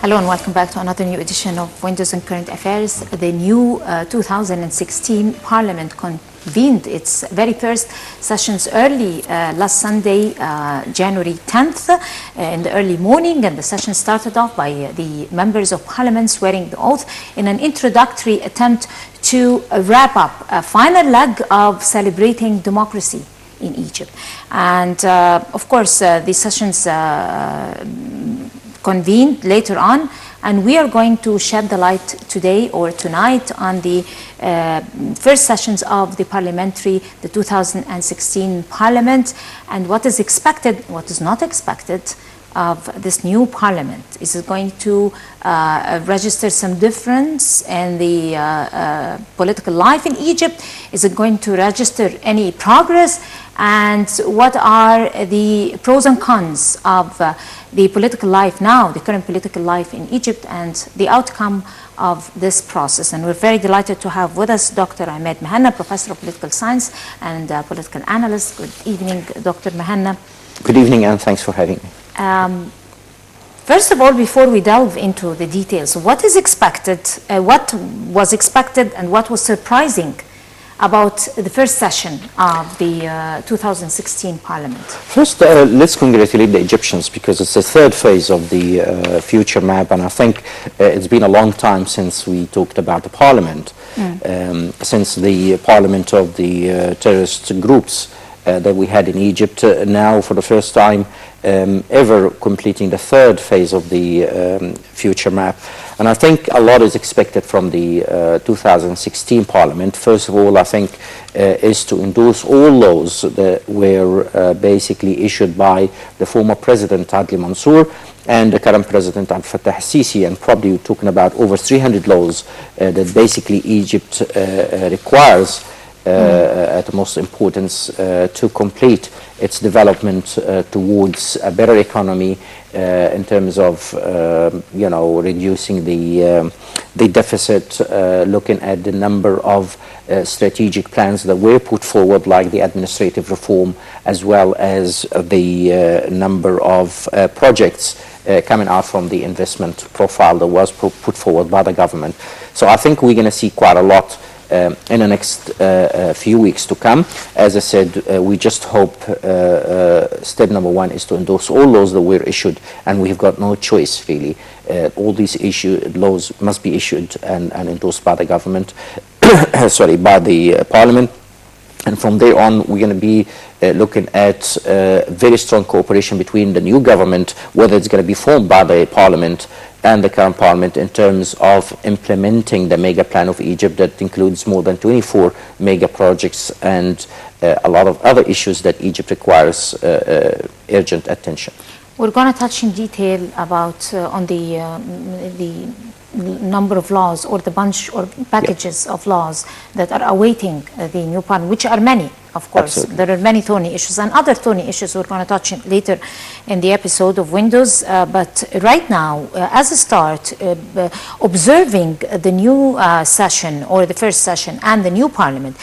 Hello and welcome back to another new edition of Windows and Current Affairs. The new 2016 Parliament convened its very first sessions early last Sunday, January 10th, in the early morning, and the session started off by the members of Parliament swearing the oath in an introductory attempt to wrap up a final leg of celebrating democracy in Egypt. And of course, the sessions convened later on, and we are going to shed the light today or tonight on the first sessions of the 2016 Parliament, and what is expected, what is not expected of this new Parliament. Is it going to register some difference in the political life in Egypt? Is it going to register any progress? And what are the pros and cons of the political life now, the current political life in Egypt, and the outcome of this process? And we're very delighted to have with us Dr. Emad Mehana, Professor of Political Science and political analyst. Good evening, Dr. Mehana. Good evening, and thanks for having me. First of all, before we delve into the details, what is expected, what was expected and what was surprising about the first session of the 2016 Parliament? First, let's congratulate the Egyptians, because it's the third phase of the future map, and I think it's been a long time since we talked about the Parliament, since the Parliament of the terrorist groups that we had in Egypt, now for the first time ever completing the third phase of the future map. And I think a lot is expected from the 2016 Parliament. First of all, I think is to endorse all laws that were basically issued by the former President Adli Mansour and the current President Abdel Fattah al-Sisi, and probably we're talking about over 300 laws that basically Egypt requires at the most importance to complete its development towards a better economy in terms of reducing the deficit, looking at the number of strategic plans that were put forward, like the administrative reform, as well as the number of projects coming out from the investment profile that was put forward by the government. So I think we're going to see quite a lot in the next few weeks to come. As I said, we just hope step number one is to endorse all laws that were issued, and we've got no choice really. All these laws must be issued and endorsed by the government, sorry, by the Parliament. And from there on, we're going to be looking at very strong cooperation between the new government, whether it's going to be formed by the Parliament and the current Parliament, in terms of implementing the mega plan of Egypt that includes more than 24 mega projects and a lot of other issues that Egypt requires urgent attention. We're going to touch in detail about on the number of laws, or the bunch or packages of laws that are awaiting the new Parliament, which are many, of course. Absolutely. There are many thorny issues and other thorny issues we're going to touch later in the episode of Windows. But right now, as a start, observing the new session, or the first session, and the new Parliament,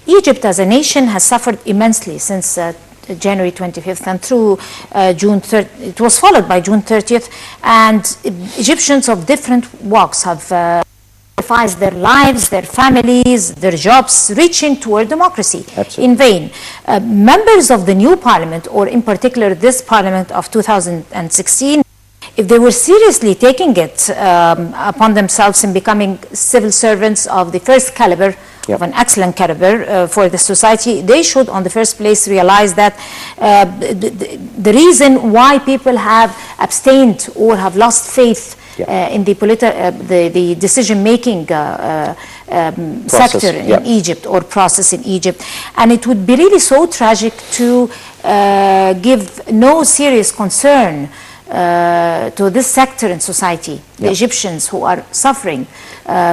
Egypt as a nation has suffered immensely since January 25th and through June 30th. It was followed by June 30th, and Egyptians of different walks have sacrificed their lives, their families, their jobs, reaching toward democracy. Absolutely. In vain. Members of the new Parliament, or in particular this Parliament of 2016, if they were seriously taking it upon themselves in becoming civil servants of the first caliber, of an excellent caliber for the society, they should, on the first place, realize that the reason why people have abstained or have lost faith in the decision-making sector in Egypt, or process in Egypt, and it would be really so tragic to give no serious concern to this sector in society, the Egyptians who are suffering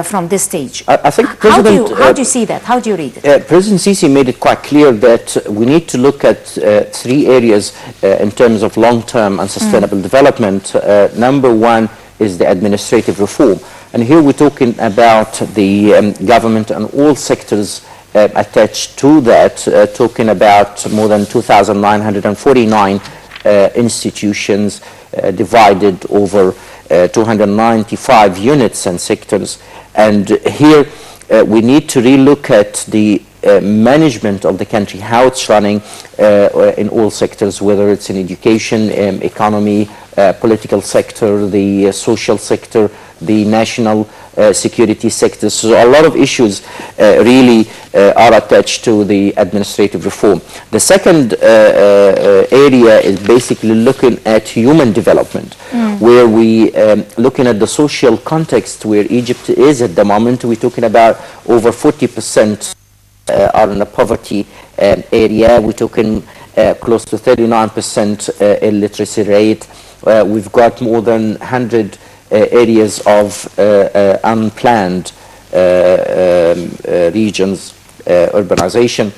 from this stage. I think how do you see that? How do you read it? President Sisi made it quite clear that we need to look at three areas in terms of long-term and sustainable development. Number one is the administrative reform. And here we're talking about the government and all sectors attached to that, talking about more than 2,949 institutions divided over 295 units and sectors. And here we need to relook at the management of the country, how it's running in all sectors, whether it's in education, economy, political sector, the social sector, the national security sector. So a lot of issues really are attached to the administrative reform. The second area is basically looking at human development, where we looking at the social context where Egypt is at the moment. We're talking about over 40% are in the poverty area. We're talking close to 39% illiteracy rate. We've got more than 100 areas of unplanned regions, urbanization.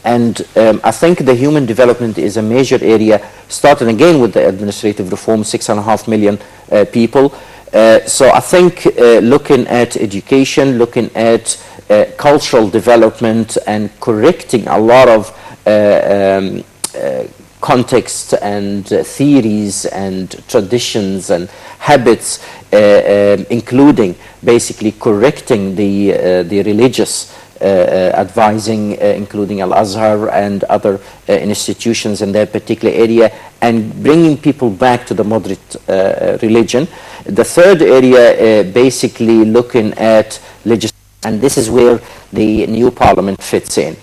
And I think the human development is a major area, starting again with the administrative reform, 6.5 million people. So I think looking at education, looking at cultural development and correcting a lot of context and theories and traditions and habits, including basically correcting the religious advising, including Al-Azhar and other institutions in that particular area, and bringing people back to the moderate religion. The third area basically looking at legislation, and this is where the new parliament fits in.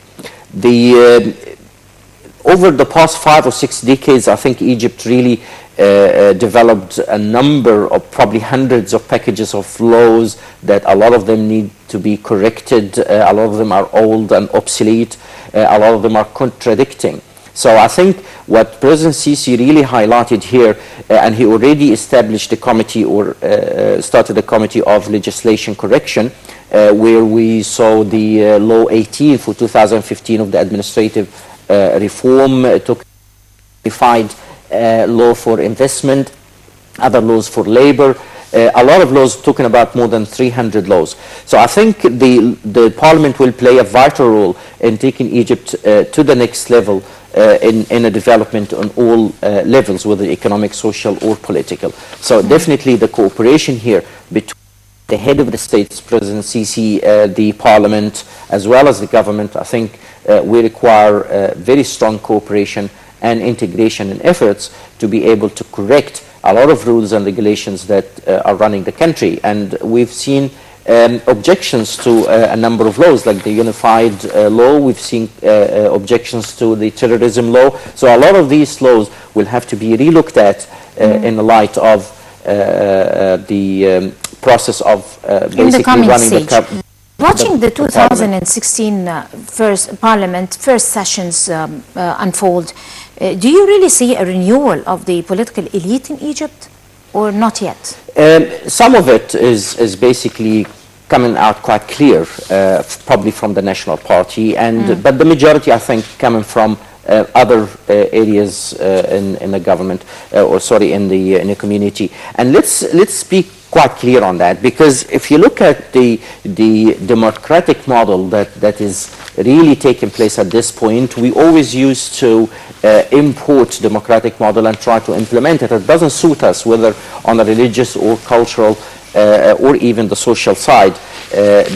Over the past 5 or 6 decades, I think Egypt really developed a number of probably hundreds of packages of laws that a lot of them need to be corrected. A lot of them are old and obsolete. A lot of them are contradicting. So I think what President Sisi really highlighted here, and he already established a committee or started a committee of legislation correction, where we saw the Law 18 for 2015 of the administrative reform, took defined law for investment, other laws for labor, a lot of laws, talking about more than 300 laws. So I think the parliament will play a vital role in taking Egypt to the next level in a development on all levels, whether economic, social or political. So definitely the cooperation here between the head of the states, President Sisi, the parliament, as well as the government, I think we require very strong cooperation and integration in efforts to be able to correct a lot of rules and regulations that are running the country. And we've seen objections to a number of laws, like the unified law. We've seen objections to the terrorism law. So a lot of these laws will have to be relooked at in the light of the process of basically running the Watching the 2016 first sessions unfold, do you really see a renewal of the political elite in Egypt, or not yet? Some of it is basically coming out quite clear, probably from the National Party, and but the majority, I think, coming from other areas in the government, or sorry, in the community. And let's speak quite clear on that, because if you look at the democratic model that is really taking place at this point, we always used to import democratic model and try to implement it. It doesn't suit us, whether on the religious or cultural or even the social side,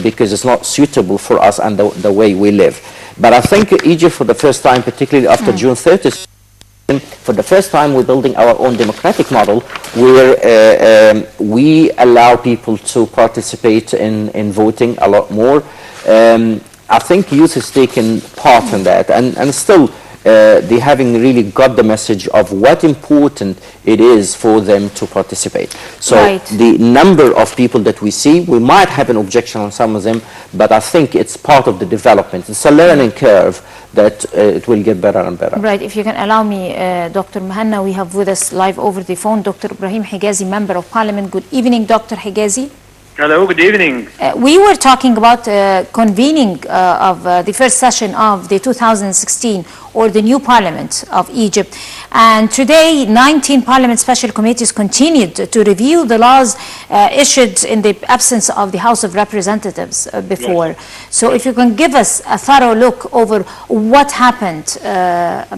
because it's not suitable for us and the way we live. But I think Egypt, for the first time, particularly after June 30th, for the first time, we're building our own democratic model where we allow people to participate in voting a lot more. I think youth has taken part in that, and still they haven't really got the message of what important it is for them to participate. So the number of people that we see, we might have an objection on some of them, but I think it's part of the development. It's a learning curve that it will get better and better. Right. If you can allow me, Dr. Mehana, we have with us live over the phone Dr. Ibrahim Higazi, Member of Parliament. Good evening, Dr. Higazi. Hello, good evening. We were talking about convening of the first session of the 2016 or the new parliament of Egypt. And today, 19 parliament special committees continued to review the laws issued in the absence of the House of Representatives before. Yes. So if you can give us a thorough look over what happened